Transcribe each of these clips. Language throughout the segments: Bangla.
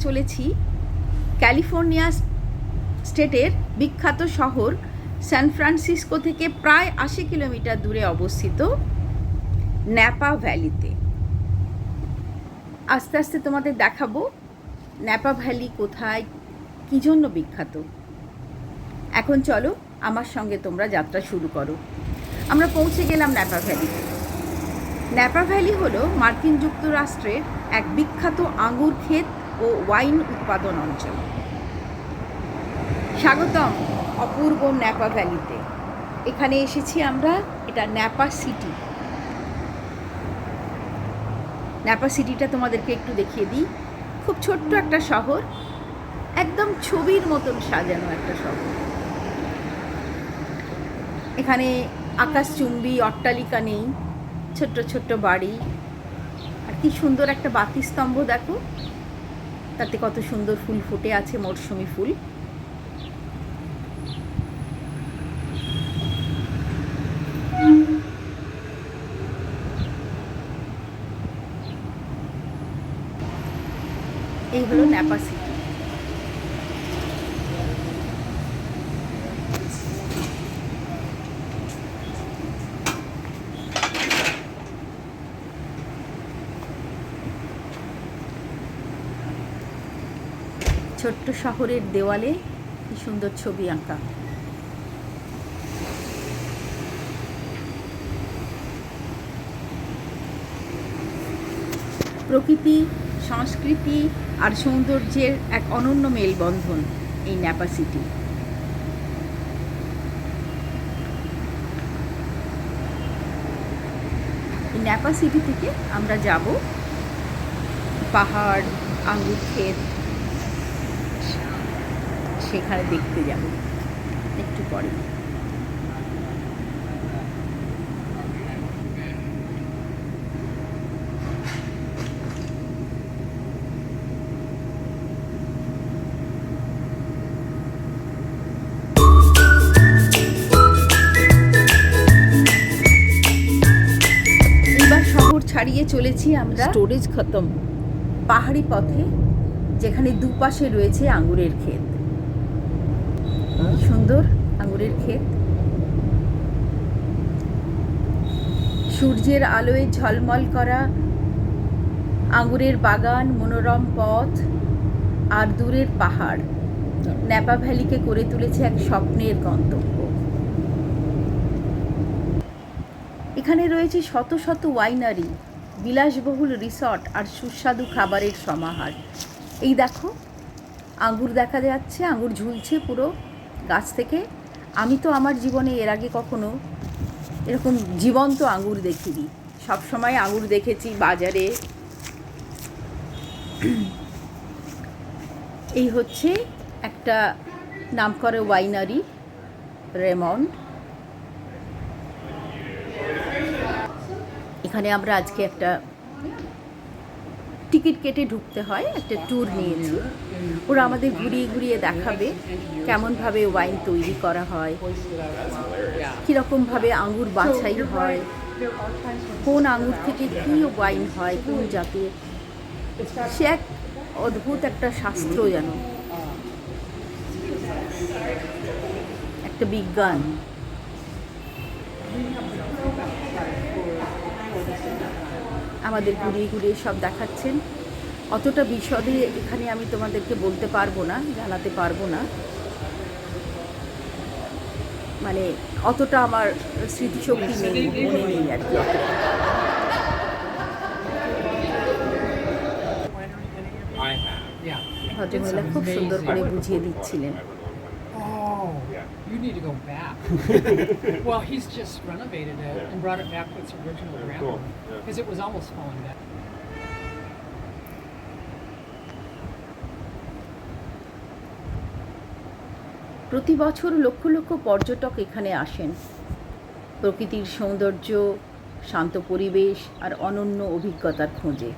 চলেছি ক্যালিফোর্নিয়া স্টেটের বিখ্যাত শহর সান ফ্রান্সিসকো থেকে প্রায় ৮০ কিলোমিটার দূরে অবস্থিত ন্যাপা ভ্যালিতে। আস্তে আস্তে তোমাদের দেখাবো ন্যাপা ভ্যালি কোথায়, কী জন্য বিখ্যাত। এখন চলো আমার সঙ্গে তোমরা যাত্রা শুরু করো। আমরা পৌঁছে গেলাম ন্যাপা ভ্যালিতে। ন্যাপা ভ্যালি হলো মার্কিন যুক্তরাষ্ট্রের এক বিখ্যাত আঙুর ক্ষেত ও ওয়াইন উৎপাদন অঞ্চল। স্বাগতম অপূর্ব ন্যাপা ভ্যালিতে। এখানে এসেছি আমরা, এটা ন্যাপা সিটি। ন্যাপা সিটিটা তোমাদেরকে একটু দেখিয়ে দিই। খুব ছোট্ট একটা শহর, একদম ছবির মতন সাজানো একটা শহর। এখানে আকাশচুম্বী অট্টালিকা নেই, ছোট্ট ছোট্ট বাড়ি। আর কি সুন্দর একটা বাতিস্তম্ভ দেখো, তাতে কত সুন্দর ফুল ফুটে আছে, মরশুমি ফুল। এই হলো ন্যাপা সিটি। ছোট্ট শহরের দেওয়ালে কি সুন্দর ছবি আঁকা। প্রকৃতি, সংস্কৃতি আর সৌন্দর্যের এক অনন্য মেলবন্ধন এই ন্যাপা সিটি। এই ন্যাপা সিটি থেকে আমরা যাব পাহাড়, আঙ্গুর ক্ষেত, সেখানে দেখতে যাব একটু পরে। এবার শহর ছাড়িয়ে চলেছি আমরা স্টোরেজ খতম পাহাড়ি পথে, যেখানে দুপাশে রয়েছে আঙ্গুরের ক্ষেত। সুন্দর আঙ্গুরের ক্ষেত, সূর্যের আলোয় ঝলমল করা আঙ্গুরের বাগান, মনোরম পথ আর দূরের পাহাড় ন্যাপা ভ্যালিকে করে তুলেছে এক স্বপ্নের গন্তব্য। এখানে রয়েছে শত শত ওয়াইনারি, বিলাসবহুল রিসর্ট আর সুস্বাদু খাবারের সমাহার। এই দেখো আঙ্গুর দেখা যাচ্ছে, আঙ্গুর ঝুলছে পুরো গাছ থেকে। আমি তো আমার জীবনে এর আগে কখনো এরকম জীবন্ত আঙ্গুর দেখিনি। সবসময় আঙ্গুর দেখেছি বাজারে। এই হচ্ছে একটা নামকরা ওয়াইনারি, রেমন্ড। এখানে আমরা আজকে একটা টিকিট কেটে ঢুকতে হয়, একটা ট্যুর নিয়েছি। ওরা আমাদের ঘুরিয়ে ঘুরিয়ে দেখাবে কেমনভাবে ওয়াইন তৈরি করা হয়, কীরকমভাবে আঙ্গুর বাছাই হয়, কোন আঙ্গুর থেকে কী ওয়াইন হয়, কোন জাতের। সে এক অদ্ভুত একটা শাস্ত্র, যেন একটা বিজ্ঞান। আমাদের ঘুরিয়ে ঘুরিয়ে সব দেখাচ্ছেন। অতটা বিশদে এখানে আমি তোমাদেরকে বলতে পারবো না, জানাতে পারবো না। মানে অতটা আমার স্মৃতিশক্তি নেই, মনে নেই আর কি। ভদ্রমহিলা খুব সুন্দর করে বুঝিয়ে দিচ্ছিলেন। You need to go back. Well, he's just renovated it and brought it back to its original grandeur because it was almost falling down. প্রতি বছর লক্ষ লক্ষ পর্যটক এখানে আসেন প্রকৃতির সৌন্দর্য, শান্ত পরিবেশ আর অনন্য অভিজ্ঞতার খোঁজে।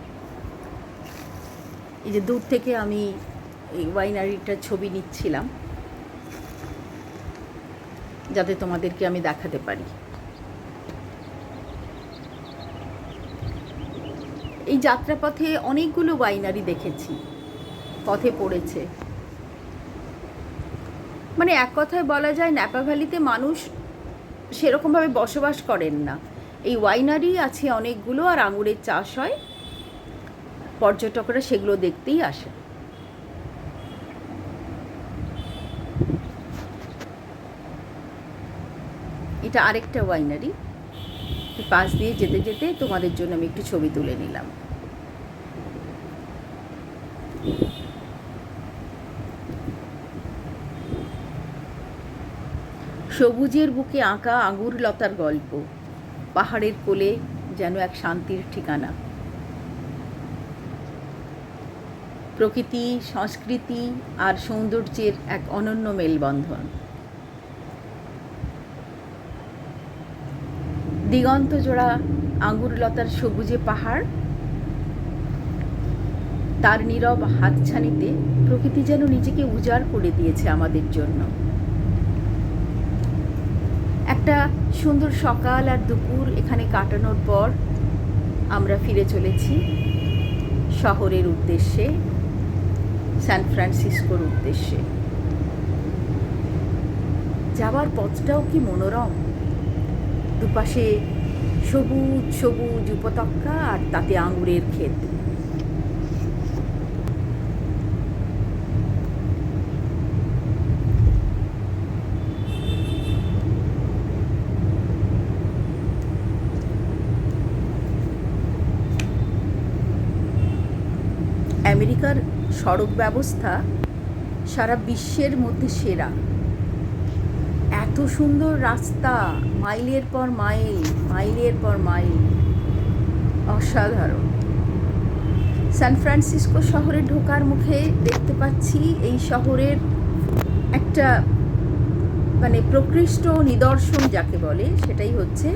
এই যে দূর থেকে আমি এই ওয়াইনারিটার ছবি নিচ্ছিলাম, যাতে তোমাদেরকে আমি দেখাতে পারি। এই যাত্রাপথে অনেকগুলো ওয়াইনারি দেখেছি। পথে পড়েছে। মানে এক কথায় বলা যায় ন্যাপা ভ্যালিতে মানুষ সেরকমভাবে বসবাস করেন না। এই ওয়াইনারি আছে অনেকগুলো, আর আঙুরের চাষ হয়, পর্যটকরা সেগুলো দেখতেই আসে। এটা আরেকটা ওয়াইনারি, পাশ দিয়ে যেতে যেতে তোমাদের জন্য আমি একটু ছবি তুলে নিলাম। সবুজের বুকে আঁকা আঙুর লতার গল্প, পাহাড়ের কোলে যেন এক শান্তির ঠিকানা। প্রকৃতি, সংস্কৃতি আর সৌন্দর্যের এক অনন্য মেলবন্ধন। দিগন্ত জোড়া আঙুর লতার সবুজে পাহাড়, তার নীরব হাতছানিতে প্রকৃতি যেন নিজেকে উজাড় করে দিয়েছে আমাদের জন্য। একটা সুন্দর সকাল আর দুপুর এখানে কাটানোর পর আমরা ফিরে চলেছি শহরের উদ্দেশ্যে, সান ফ্রান্সিসকোর উদ্দেশ্যে। যাওয়ার পথটাও কি মনোরম, দুপাশে সবুজ সবুজ উপত্যকা আর তাতে আঙুরের ক্ষেত। আমেরিকার সড়ক ব্যবস্থা সারা বিশ্বের মধ্যে সেরা। এত সুন্দর রাস্তা, মাইলের পর মাইল, মাইলের পর মাইল, অসাধারণ। সান ফ্রান্সিসকো শহরে ঢোকার মুখে দেখতে পাচ্ছি এই শহরের একটা মানে প্রকৃষ্ট নিদর্শন যাকে বলে, সেটাই হচ্ছে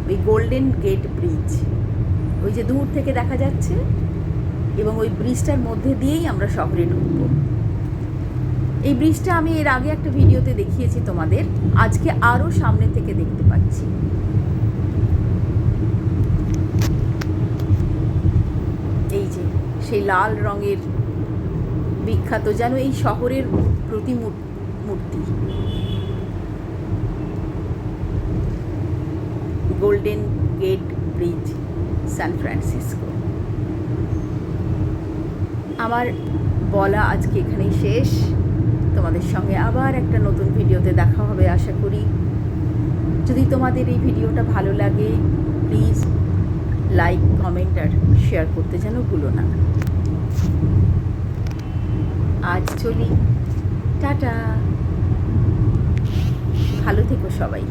ওই গোল্ডেন গেট ব্রিজ। ওই যে দূর থেকে দেখা যাচ্ছে, এবং ওই ব্রিজটার মধ্যে দিয়েই আমরা শহরে ঢুকবো। এই ব্রিজটা আমি এর আগে একটা ভিডিওতে দেখিয়েছি তোমাদের, আজকে আরও সামনে থেকে দেখতে পাচ্ছি। এই যে সেই লাল রঙের বিখ্যাত যেন এই শহরের প্রতিমূর্তি, Golden Gate Bridge, San Francisco. আমার বলা আজকে এখানেই শেষ। তোমাদের সঙ্গে আবার একটা নতুন ভিডিওতে দেখা হবে আশা করি। যদি তোমাদের এই ভিডিওটা ভালো লাগে প্লিজ লাইক, কমেন্ট আর শেয়ার করতে যেন ভুলো না। আজ চলি, টাটা, ভালো থেকো সবাই।